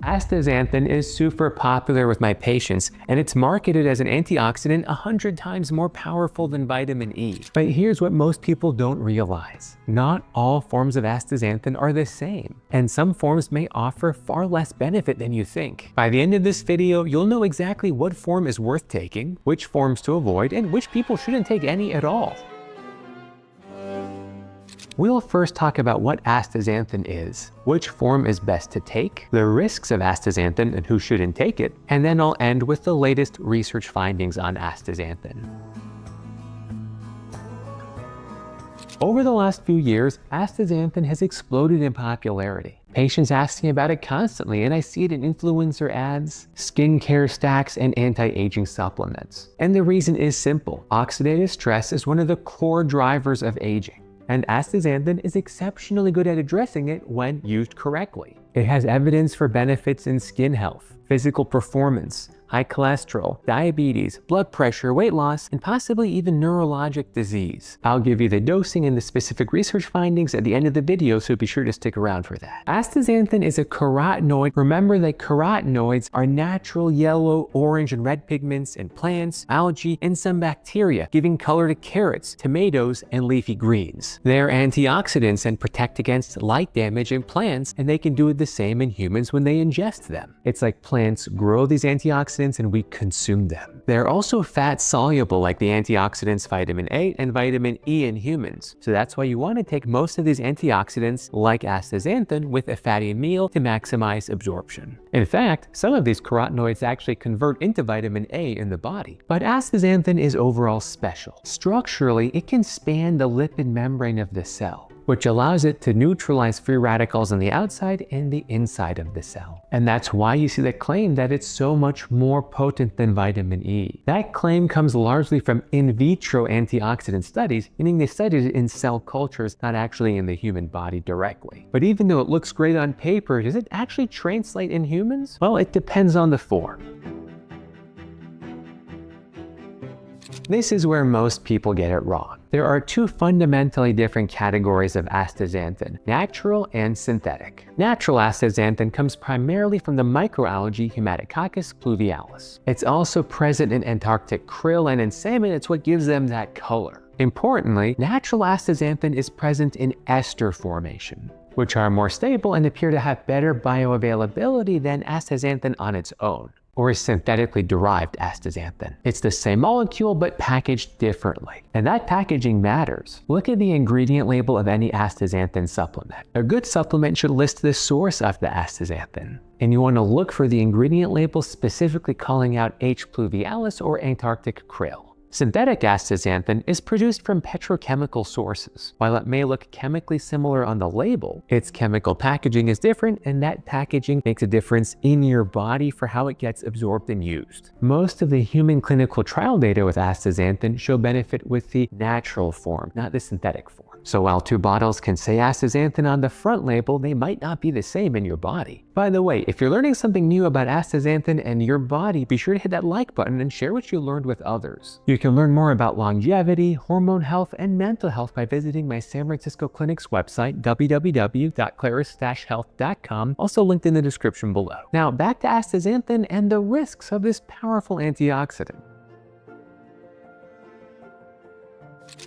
Astaxanthin is super popular with my patients, and it's marketed as an antioxidant 100 times more powerful than vitamin E. But here's what most people don't realize. Not all forms of astaxanthin are the same, and some forms may offer far less benefit than you think. By the end of this video, you'll know exactly what form is worth taking, which forms to avoid, and which people shouldn't take any at all. We'll first talk about what astaxanthin is, which form is best to take, the risks of astaxanthin and who shouldn't take it, and then I'll end with the latest research findings on astaxanthin. Over the last few years, astaxanthin has exploded in popularity. Patients ask me about it constantly, and I see it in influencer ads, skincare stacks, and anti-aging supplements. And the reason is simple. Oxidative stress is one of the core drivers of aging, and astaxanthin is exceptionally good at addressing it when used correctly. It has evidence for benefits in skin health, physical performance, high cholesterol, diabetes, blood pressure, weight loss, and possibly even neurologic disease. I'll give you the dosing and the specific research findings at the end of the video, so be sure to stick around for that. Astaxanthin is a carotenoid. Remember that carotenoids are natural yellow, orange, and red pigments in plants, algae, and some bacteria, giving color to carrots, tomatoes, and leafy greens. They're antioxidants and protect against light damage in plants, and they can do the same in humans when they ingest them. It's like plants grow these antioxidants and we consume them. They're also fat soluble like the antioxidants vitamin A and vitamin E in humans. So that's why you want to take most of these antioxidants like astaxanthin with a fatty meal to maximize absorption. In fact, some of these carotenoids actually convert into vitamin A in the body. But astaxanthin is overall special. Structurally, it can span the lipid membrane of the cell, which allows it to neutralize free radicals on the outside and the inside of the cell. And that's why you see the claim that it's so much more potent than vitamin E. That claim comes largely from in vitro antioxidant studies, meaning they studied it in cell cultures, not actually in the human body directly. But even though it looks great on paper, does it actually translate in humans? Well, it depends on the form. This is where most people get it wrong. There are two fundamentally different categories of astaxanthin, natural and synthetic. Natural astaxanthin comes primarily from the microalgae Haematococcus pluvialis. It's also present in Antarctic krill, and in salmon it's what gives them that color. Importantly, natural astaxanthin is present in ester formation, which are more stable and appear to have better bioavailability than astaxanthin on its own, or synthetically derived astaxanthin. It's the same molecule but packaged differently. And that packaging matters. Look at the ingredient label of any astaxanthin supplement. A good supplement should list the source of the astaxanthin. And you want to look for the ingredient label specifically calling out H. pluvialis or Antarctic krill. Synthetic astaxanthin is produced from petrochemical sources. While it may look chemically similar on the label, its chemical packaging is different, and that packaging makes a difference in your body for how it gets absorbed and used. Most of the human clinical trial data with astaxanthin show benefit with the natural form, not the synthetic form. So while two bottles can say astaxanthin on the front label, they might not be the same in your body. By the way, if you're learning something new about astaxanthin and your body, be sure to hit that like button and share what you learned with others. You can learn more about longevity, hormone health, and mental health by visiting my San Francisco clinic's website, www.claris-health.com, also linked in the description below. Now back to astaxanthin and the risks of this powerful antioxidant.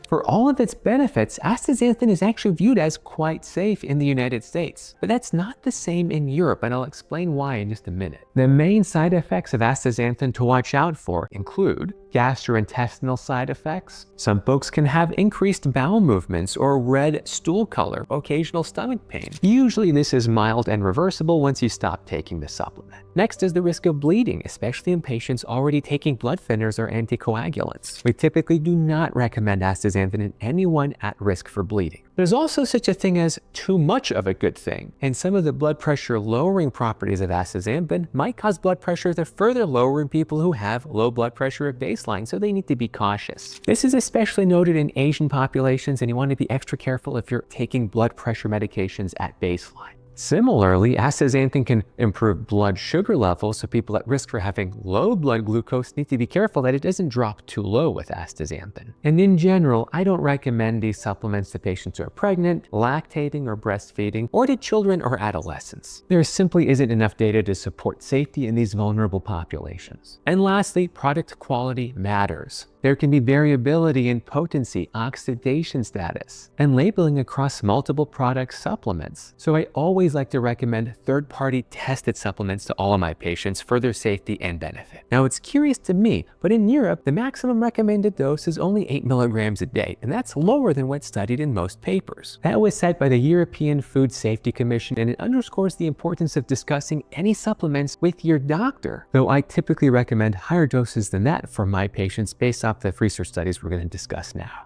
For all of its benefits, astaxanthin is actually viewed as quite safe in the United States, but that's not the same in Europe, and I'll explain why in just a minute. The main side effects of astaxanthin to watch out for include gastrointestinal side effects. Some folks can have increased bowel movements or red stool color, occasional stomach pain. Usually this is mild and reversible once you stop taking the supplement. Next is the risk of bleeding, especially in patients already taking blood thinners or anticoagulants. We typically do not recommend astaxanthin in anyone at risk for bleeding. There's also such a thing as too much of a good thing, and some of the blood pressure lowering properties of astaxanthin might cause blood pressure to further lower in people who have low blood pressure at baseline, so they need to be cautious. This is especially noted in Asian populations, and you want to be extra careful if you're taking blood pressure medications at baseline. Similarly, astaxanthin can improve blood sugar levels, so people at risk for having low blood glucose need to be careful that it doesn't drop too low with astaxanthin. And in general, I don't recommend these supplements to patients who are pregnant, lactating, or breastfeeding, or to children or adolescents. There simply isn't enough data to support safety in these vulnerable populations. And lastly, product quality matters. There can be variability in potency, oxidation status, and labeling across multiple product supplements. So I always like to recommend third-party tested supplements to all of my patients for their safety and benefit. Now it's curious to me, but in Europe, the maximum recommended dose is only 8 milligrams a day, and that's lower than what's studied in most papers. That was set by the European Food Safety Commission, and it underscores the importance of discussing any supplements with your doctor, though I typically recommend higher doses than that for my patients based off the research studies we're going to discuss now.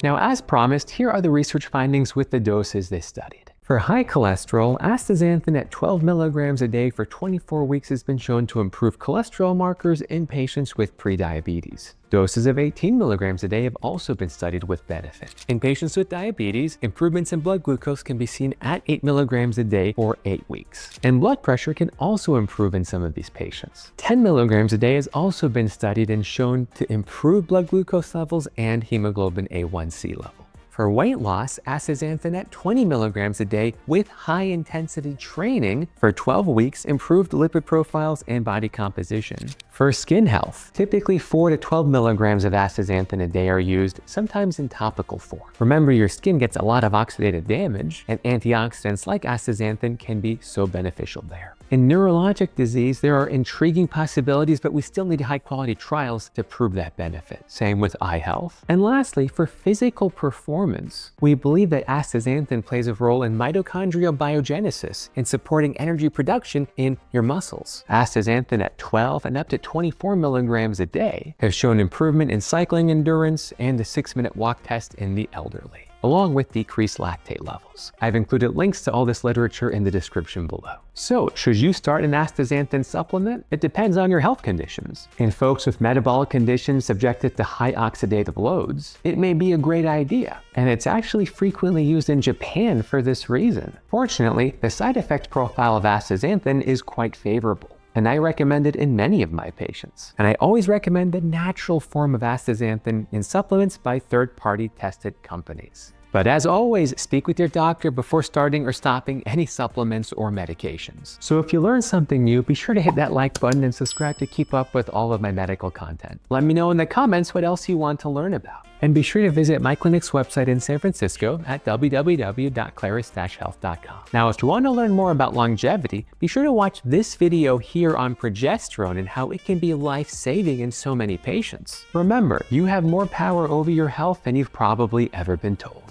Now, as promised, here are the research findings with the doses they studied. For high cholesterol, astaxanthin at 12 milligrams a day for 24 weeks has been shown to improve cholesterol markers in patients with prediabetes. Doses of 18 milligrams a day have also been studied with benefit. In patients with diabetes, improvements in blood glucose can be seen at 8 milligrams a day for 8 weeks. And blood pressure can also improve in some of these patients. 10 milligrams a day has also been studied and shown to improve blood glucose levels and hemoglobin A1C level. For weight loss, astaxanthin at 20 milligrams a day with high-intensity training for 12 weeks improved lipid profiles and body composition. For skin health, typically 4 to 12 milligrams of astaxanthin a day are used, sometimes in topical form. Remember, your skin gets a lot of oxidative damage, and antioxidants like astaxanthin can be so beneficial there. In neurologic disease, there are intriguing possibilities, but we still need high-quality trials to prove that benefit. Same with eye health. And lastly, for physical performance, we believe that astaxanthin plays a role in mitochondrial biogenesis in supporting energy production in your muscles. Astaxanthin at 12 and up to 24 milligrams a day have shown improvement in cycling endurance and the 6-minute walk test in the elderly, along with decreased lactate levels. I've included links to all this literature in the description below. So, should you start an astaxanthin supplement? It depends on your health conditions. In folks with metabolic conditions subjected to high oxidative loads, it may be a great idea, and it's actually frequently used in Japan for this reason. Fortunately, the side effect profile of astaxanthin is quite favorable, and I recommend it in many of my patients. And I always recommend the natural form of astaxanthin in supplements by third-party tested companies. But as always, speak with your doctor before starting or stopping any supplements or medications. So if you learned something new, be sure to hit that like button and subscribe to keep up with all of my medical content. Let me know in the comments what else you want to learn about. And be sure to visit my clinic's website in San Francisco at www.claris-health.com. Now, if you want to learn more about longevity, be sure to watch this video here on progesterone and how it can be life-saving in so many patients. Remember, you have more power over your health than you've probably ever been told.